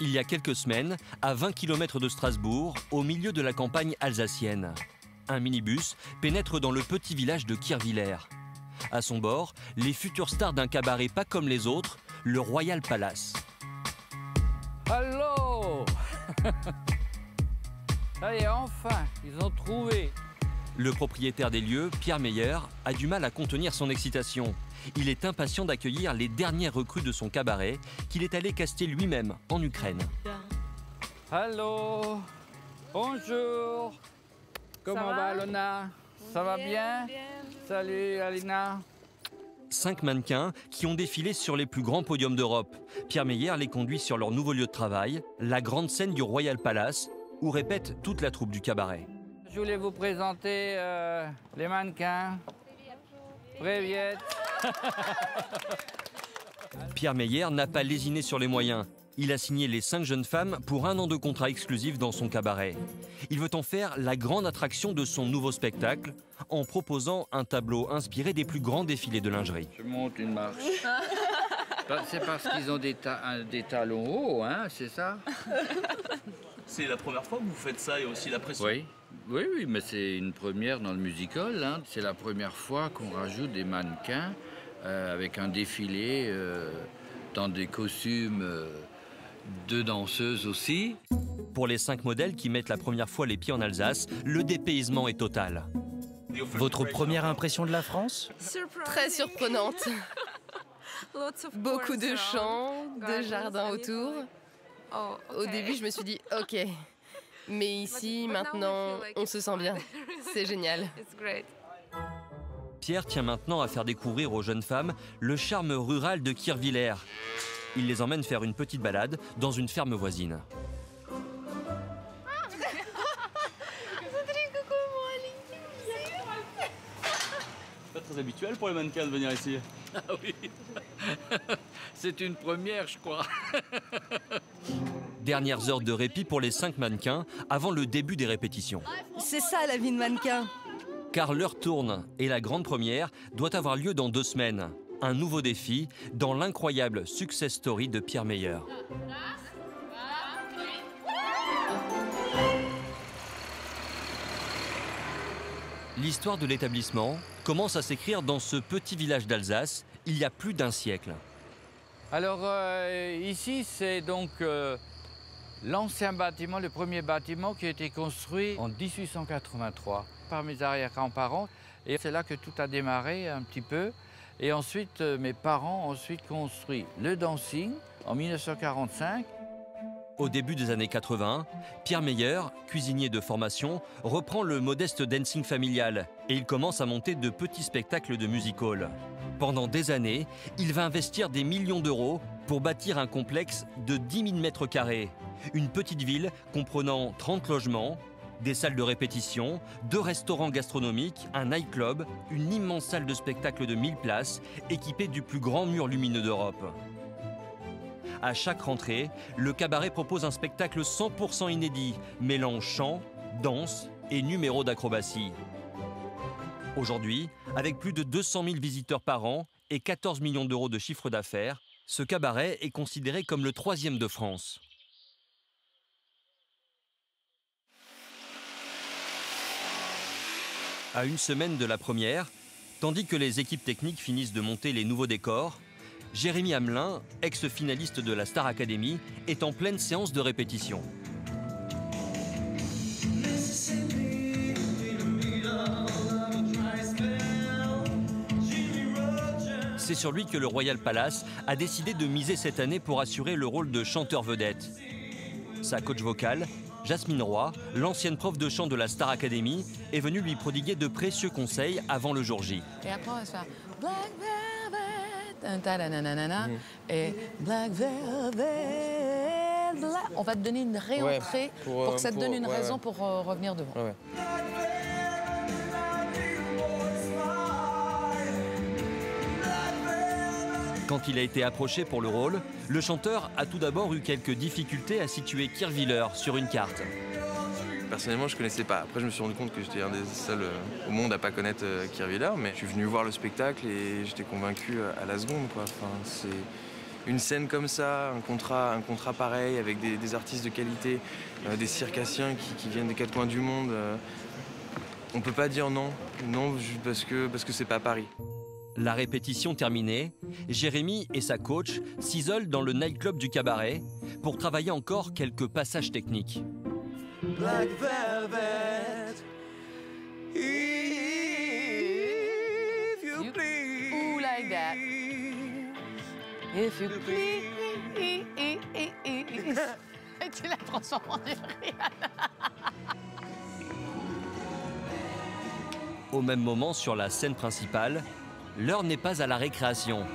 il y a quelques semaines, à 20 km de Strasbourg, au milieu de la campagne alsacienne. Un minibus pénètre dans le petit village de Kirchwiller. À son bord, les futures stars d'un cabaret pas comme les autres, le Royal Palace. Allô. Allez, enfin, ils ont trouvé. Le propriétaire des lieux, Pierre Meyer, a du mal à contenir son excitation. Il est impatient d'accueillir les dernières recrues de son cabaret qu'il est allé caster lui-même en Ukraine. Allô. Bonjour. Comment va Alona? Ça va bien? Salut Alina. 5 mannequins qui ont défilé sur les plus grands podiums d'Europe. Pierre Meyer les conduit sur leur nouveau lieu de travail, la grande scène du Royal Palace, où répète toute la troupe du cabaret. Je voulais vous présenter les mannequins. Привет. Pierre Meyer n'a pas lésiné sur les moyens. Il a signé les 5 jeunes femmes pour 1 an de contrat exclusif dans son cabaret. Il veut en faire la grande attraction de son nouveau spectacle en proposant un tableau inspiré des plus grands défilés de lingerie. Je monte une marche. C'est parce qu'ils ont des talons hauts, hein, c'est ça? C'est la première fois que vous faites ça et aussi la pression. Oui, mais c'est une première dans le musical. Hein. C'est la première fois qu'on rajoute des mannequins avec un défilé dans des costumes de danseuses aussi. Pour les 5 modèles qui mettent la première fois les pieds en Alsace, le dépaysement est total. Votre première impression de la France? Très surprenante. Beaucoup de champs, de jardins autour. Au début, je me suis dit, OK. Mais ici, maintenant, on se sent bien. C'est génial. Pierre tient maintenant à faire découvrir aux jeunes femmes le charme rural de Kirchwiller. Il les emmène faire une petite balade dans une ferme voisine. C'est pas très habituel pour les mannequins de venir ici. Ah oui. C'est une première, je crois. Dernières heures de répit pour les 5 mannequins avant le début des répétitions. C'est ça la vie de mannequin. Car l'heure tourne et la grande première doit avoir lieu dans 2 semaines. Un nouveau défi dans l'incroyable success story de Pierre Meyer. L'histoire de l'établissement commence à s'écrire dans ce petit village d'Alsace il y a plus d'1 siècle. Alors ici, c'est donc l'ancien bâtiment, le premier bâtiment qui a été construit en 1883 par mes arrière-grands-parents. Et c'est là que tout a démarré un petit peu. Et ensuite, mes parents ont ensuite construit le dancing en 1945. Au début des années 80, Pierre Meyer, cuisinier de formation, reprend le modeste dancing familial et il commence à monter de petits spectacles de music hall. Pendant des années, il va investir des millions d'euros pour bâtir un complexe de 10 000 mètres carrés. Une petite ville comprenant 30 logements, des salles de répétition, 2 restaurants gastronomiques, un nightclub, une immense salle de spectacle de 1000 places équipée du plus grand mur lumineux d'Europe. À chaque rentrée, le cabaret propose un spectacle 100% inédit, mêlant chant, danse et numéros d'acrobatie. Aujourd'hui, avec plus de 200 000 visiteurs par an et 14 millions d'euros de chiffre d'affaires, ce cabaret est considéré comme le 3e de France. À 1 semaine de la première, tandis que les équipes techniques finissent de monter les nouveaux décors, Jérémy Hamelin, ex-finaliste de la Star Academy, est en pleine séance de répétition. C'est sur lui que le Royal Palace a décidé de miser cette année pour assurer le rôle de chanteur vedette. Sa coach vocale, Jasmine Roy, l'ancienne prof de chant de la Star Academy, est venue lui prodiguer de précieux conseils avant le jour J. Et après, on va se faire Black Velvet, et Black Velvet. On va te donner une réentrée pour que ça te donne une raison pour revenir devant. Ouais. Quand il a été approché pour le rôle, le chanteur a tout d'abord eu quelques difficultés à situer Kirchwiller sur une carte. Personnellement, je ne connaissais pas. Après, je me suis rendu compte que j'étais un des seuls au monde à ne pas connaître Kirchwiller, mais je suis venu voir le spectacle et j'étais convaincu à la seconde, quoi. Enfin, une scène comme ça, un contrat pareil avec des artistes de qualité, des circassiens qui viennent des quatre coins du monde. On peut pas dire non, parce que c'est pas Paris. La répétition terminée, Jérémy et sa coach s'isolent dans le nightclub du cabaret pour travailler encore quelques passages techniques. Black velvet, if you please. Ooh, like that. If you please. Tu la transformes en Rihanna. Au même moment, sur la scène principale, l'heure n'est pas à la récréation.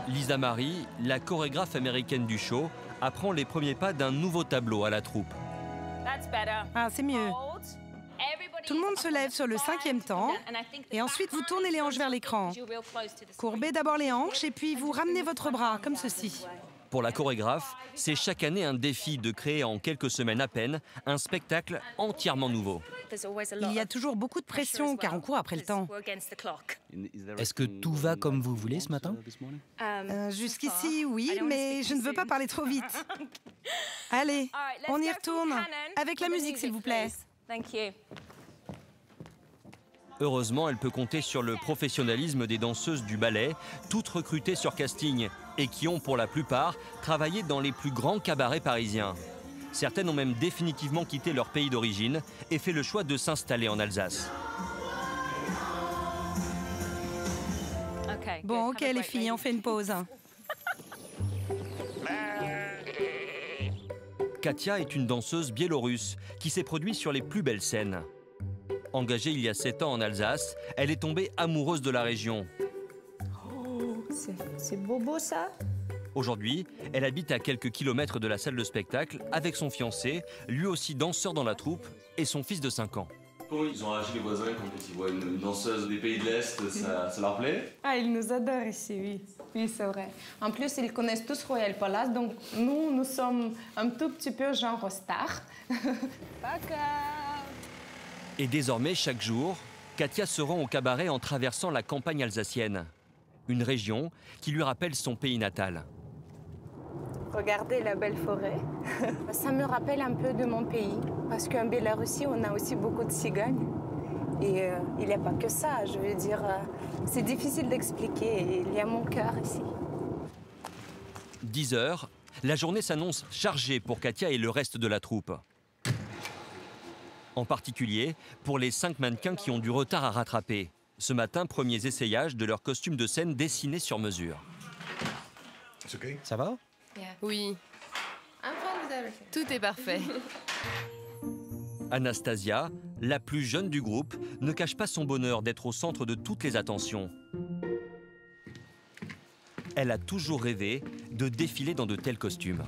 Lisa Marie, la chorégraphe américaine du show, apprend les premiers pas d'un nouveau tableau à la troupe. Ah, c'est mieux. Tout le monde se lève sur le 5e temps et ensuite vous tournez les hanches vers l'écran. Courbez d'abord les hanches et puis vous ramenez votre bras, comme ceci. Pour la chorégraphe, c'est chaque année un défi de créer en quelques semaines à peine un spectacle entièrement nouveau. Il y a toujours beaucoup de pression car on court après le temps. Est-ce que tout va comme vous voulez ce matin? Jusqu'ici, oui, mais je ne veux pas parler trop vite. Allez, on y retourne. Avec la musique, s'il vous plaît. Heureusement, elle peut compter sur le professionnalisme des danseuses du ballet, toutes recrutées sur casting et qui ont pour la plupart travaillé dans les plus grands cabarets parisiens. Certaines ont même définitivement quitté leur pays d'origine et fait le choix de s'installer en Alsace. Bon, ok les filles, on fait une pause. Katia est une danseuse biélorusse qui s'est produite sur les plus belles scènes. Engagée il y a 7 ans en Alsace, elle est tombée amoureuse de la région. Oh, c'est beau ça. Aujourd'hui, elle habite à quelques kilomètres de la salle de spectacle avec son fiancé, lui aussi danseur dans la troupe, et son fils de 5 ans. Comment ils ont réagi les voisins quand ils voient une danseuse des pays de l'Est, ça leur plaît? Ah, ils nous adorent ici, oui. Oui, c'est vrai. En plus, ils connaissent tous Royal Palace, donc nous sommes un tout petit peu genre star. Et désormais, chaque jour, Katia se rend au cabaret en traversant la campagne alsacienne, une région qui lui rappelle son pays natal. Regardez la belle forêt. Ça me rappelle un peu de mon pays, parce qu'en Biélorussie, on a aussi beaucoup de cigognes. Et il n'y a pas que ça, je veux dire, c'est difficile d'expliquer. Il y a mon cœur ici. 10 heures, la journée s'annonce chargée pour Katia et le reste de la troupe. En particulier pour les 5 mannequins qui ont du retard à rattraper. Ce matin, premiers essayages de leurs costumes de scène dessinés sur mesure. Ça va? Oui. Tout est parfait. Anastasia, la plus jeune du groupe, ne cache pas son bonheur d'être au centre de toutes les attentions. Elle a toujours rêvé de défiler dans de tels costumes.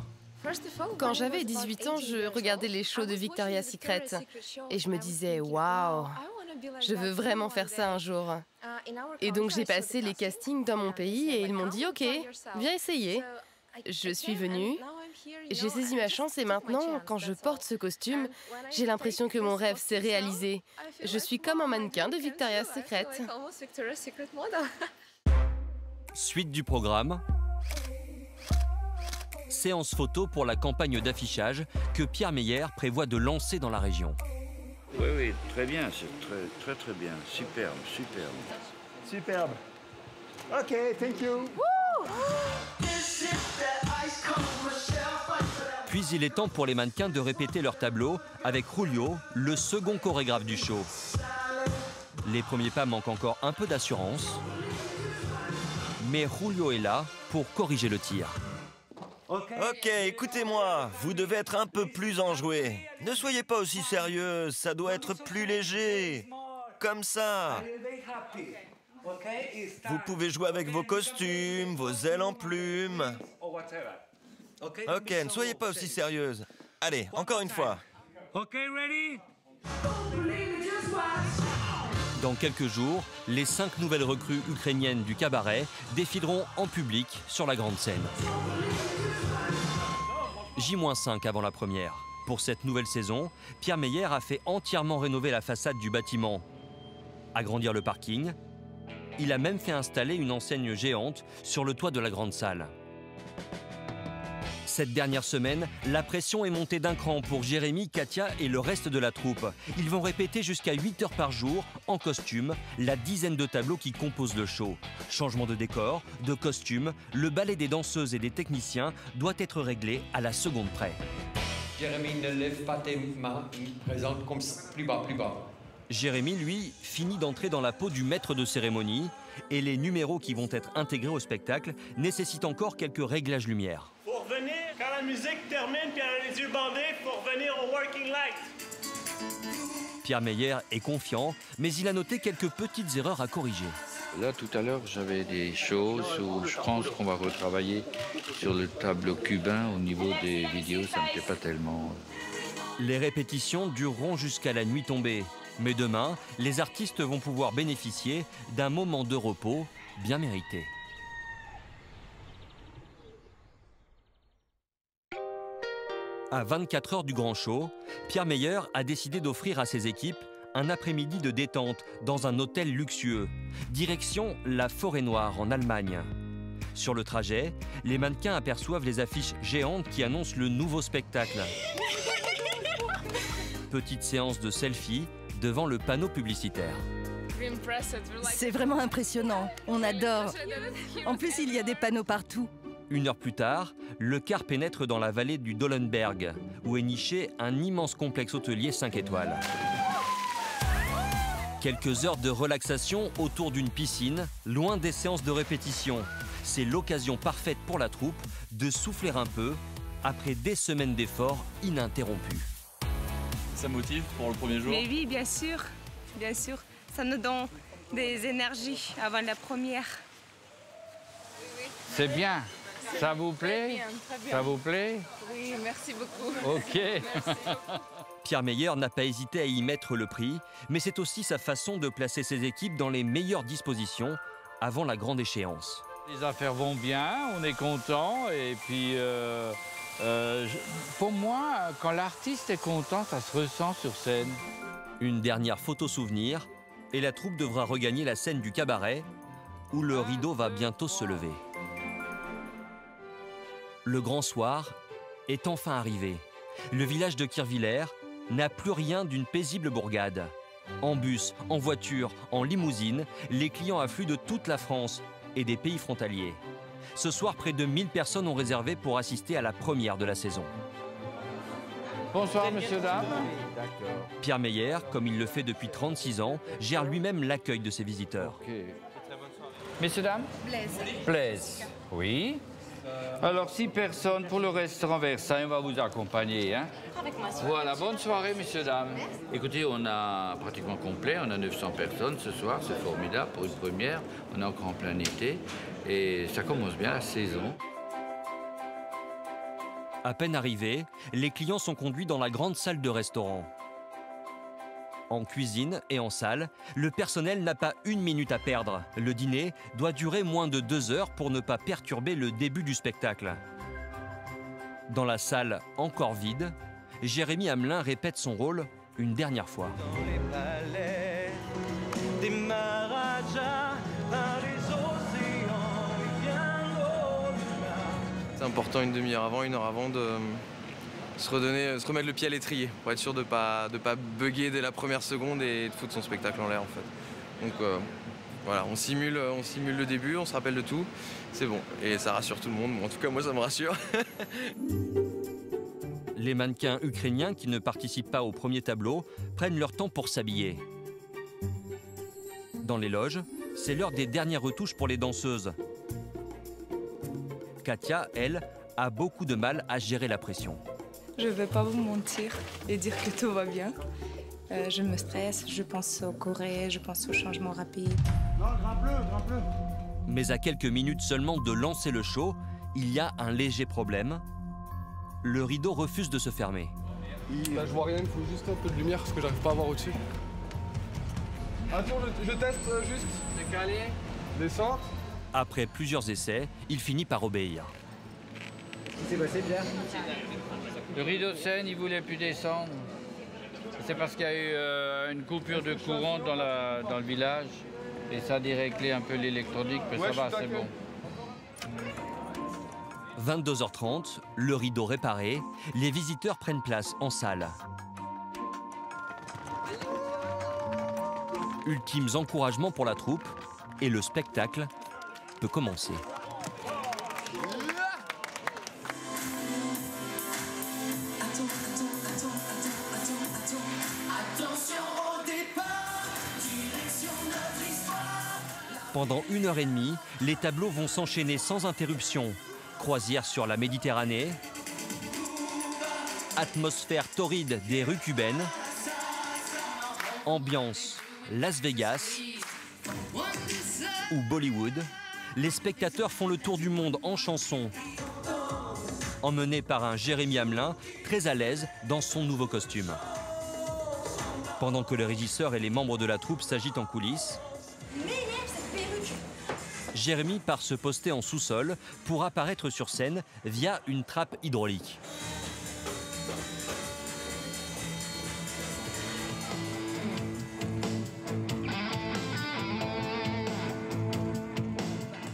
Quand j'avais 18 ans, je regardais les shows de Victoria's Secret et je me disais « Waouh, je veux vraiment faire ça un jour ». Et donc j'ai passé les castings dans mon pays et ils m'ont dit « Ok, viens essayer ». Je suis venue, j'ai saisi ma chance et maintenant, quand je porte ce costume, j'ai l'impression que mon rêve s'est réalisé. Je suis comme un mannequin de Victoria's Secret. Suite du programme. Séance photo pour la campagne d'affichage que Pierre Meyer prévoit de lancer dans la région. Oui, très bien, c'est très bien. Superbe. Superbe. OK, thank you. Puis il est temps pour les mannequins de répéter leur tableau avec Julio, le second chorégraphe du show. Les premiers pas manquent encore un peu d'assurance, mais Julio est là pour corriger le tir. Ok, écoutez-moi, vous devez être un peu plus enjoué. Ne soyez pas aussi sérieux, ça doit être plus léger. Comme ça. Vous pouvez jouer avec vos costumes, vos ailes en plumes. Ok, ne soyez pas aussi sérieuse. Allez, encore une fois. OK, ready? Dans quelques jours, les 5 nouvelles recrues ukrainiennes du cabaret défileront en public sur la grande scène. J-5 avant la première. Pour cette nouvelle saison, Pierre Meyer a fait entièrement rénover la façade du bâtiment, agrandir le parking Il a même fait installer une enseigne géante sur le toit de la grande salle. Cette dernière semaine, la pression est montée d'un cran pour Jérémy, Katia et le reste de la troupe. Ils vont répéter jusqu'à 8 heures par jour, en costume, la dizaine de tableaux qui composent le show. Changement de décor, de costume, le ballet des danseuses et des techniciens doit être réglé à la seconde près. Jérémy, ne lève pas tes mains, présente comme ça, plus bas, plus bas. Jérémy, lui, finit d'entrer dans la peau du maître de cérémonie et les numéros qui vont être intégrés au spectacle nécessitent encore quelques réglages lumière. Pour revenir, quand la musique termine puis elle a les yeux bandés, il faut revenir au working light. Pierre Meyer est confiant, mais il a noté quelques petites erreurs à corriger. Là, tout à l'heure, j'avais des choses où je pense qu'on va retravailler sur le tableau cubain. Au niveau des vidéos, ça ne me plaît pas tellement. Les répétitions dureront jusqu'à la nuit tombée. Mais demain, les artistes vont pouvoir bénéficier d'un moment de repos bien mérité. À 24 heures du grand show, Pierre Meyer a décidé d'offrir à ses équipes un après-midi de détente dans un hôtel luxueux. Direction la Forêt Noire en Allemagne. Sur le trajet, les mannequins aperçoivent les affiches géantes qui annoncent le nouveau spectacle. Petite séance de selfie devant le panneau publicitaire. C'est vraiment impressionnant, on adore. En plus, il y a des panneaux partout. Une heure plus tard, le car pénètre dans la vallée du Dollenberg, où est niché un immense complexe hôtelier 5 étoiles. Quelques heures de relaxation autour d'une piscine, loin des séances de répétition. C'est l'occasion parfaite pour la troupe de souffler un peu après des semaines d'efforts ininterrompus. Ça motive pour le premier jour? Mais oui, bien sûr, bien sûr. Ça nous donne des énergies avant la première. C'est bien. Ça vous plaît? Très bien, très bien. Ça vous plaît? Oui, merci beaucoup. OK. Pierre Meyer n'a pas hésité à y mettre le prix, mais c'est aussi sa façon de placer ses équipes dans les meilleures dispositions avant la grande échéance. Les affaires vont bien, on est content et puis pour moi, quand l'artiste est content, ça se ressent sur scène. Une dernière photo souvenir et la troupe devra regagner la scène du cabaret où le rideau va bientôt se lever. Le grand soir est enfin arrivé. Le village de Kirchwiller n'a plus rien d'une paisible bourgade. En bus, en voiture, en limousine, les clients affluent de toute la France et des pays frontaliers. Ce soir, près de 1000 personnes ont réservé pour assister à la première de la saison. Bonsoir, messieurs, dames. Pierre Meyer, comme il le fait depuis 36 ans, gère lui-même l'accueil de ses visiteurs. Okay. Messieurs, dames. Blaise. Blaise. Oui. Alors, 6 personnes pour le restaurant Versailles, on va vous accompagner. Hein. Avec moi. Voilà, bonne soirée, messieurs, dames. Écoutez, on a pratiquement complet, on a 900 personnes ce soir, c'est formidable pour une première. On est encore en plein été et ça commence bien la saison. À peine arrivés, les clients sont conduits dans la grande salle de restaurant. En cuisine et en salle, le personnel n'a pas une minute à perdre. Le dîner doit durer moins de 2 heures pour ne pas perturber le début du spectacle. Dans la salle encore vide, Jérémy Hamelin répète son rôle une dernière fois. Dans les palais des Maharajas, dans les océans et bien au-delà. C'est important une demi-heure avant, 1 heure avant de se remettre le pied à l'étrier pour être sûr de pas bugger dès la première seconde et de foutre son spectacle en l'air en fait. Donc voilà, on simule le début, on se rappelle de tout, c'est bon et ça rassure tout le monde. Bon, en tout cas moi ça me rassure. Les mannequins ukrainiens qui ne participent pas au premier tableau prennent leur temps pour s'habiller. Dans les loges, c'est l'heure des dernières retouches pour les danseuses. Katia, elle, a beaucoup de mal à gérer la pression. Je ne vais pas vous mentir et dire que tout va bien. Je me stresse, je pense au Corée, je pense au changement rapide. Non, grand bleu. Mais à quelques minutes seulement de lancer le show, il y a un léger problème. Le rideau refuse de se fermer. Là, je vois rien, il faut juste un peu de lumière parce que j'arrive pas à voir au-dessus. Attends, je teste juste. Décalé. Descente. Après plusieurs essais, il finit par obéir. C'est passé bien. Le rideau de scène, il ne voulait plus descendre. C'est parce qu'il y a eu une coupure de courant dans le village. Et ça déréglait un peu l'électronique, mais ça va, c'est bon. 22h30, le rideau réparé, les visiteurs prennent place en salle. Ultimes encouragements pour la troupe et le spectacle peut commencer. Pendant 1h30, les tableaux vont s'enchaîner sans interruption. Croisière sur la Méditerranée, atmosphère torride des rues cubaines, ambiance Las Vegas ou Bollywood. Les spectateurs font le tour du monde en chanson, emmenés par un Jérémy Hamelin très à l'aise dans son nouveau costume. Pendant que le régisseur et les membres de la troupe s'agitent en coulisses, Jérémy part se poster en sous-sol pour apparaître sur scène via une trappe hydraulique.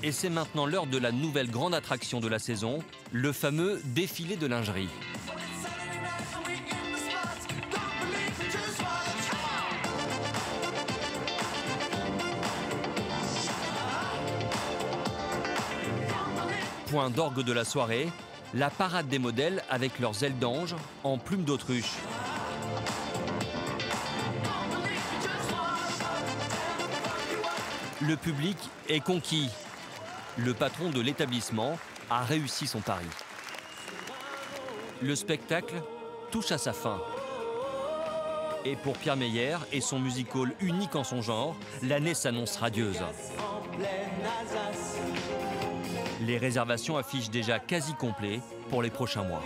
Et c'est maintenant l'heure de la nouvelle grande attraction de la saison, le fameux défilé de lingerie. Point d'orgue de la soirée, la parade des modèles avec leurs ailes d'ange en plumes d'autruche. Le public est conquis. Le patron de l'établissement a réussi son pari. Le spectacle touche à sa fin. Et pour Pierre Meyer et son music-hall unique en son genre, l'année s'annonce radieuse. Les réservations affichent déjà quasi complet pour les prochains mois.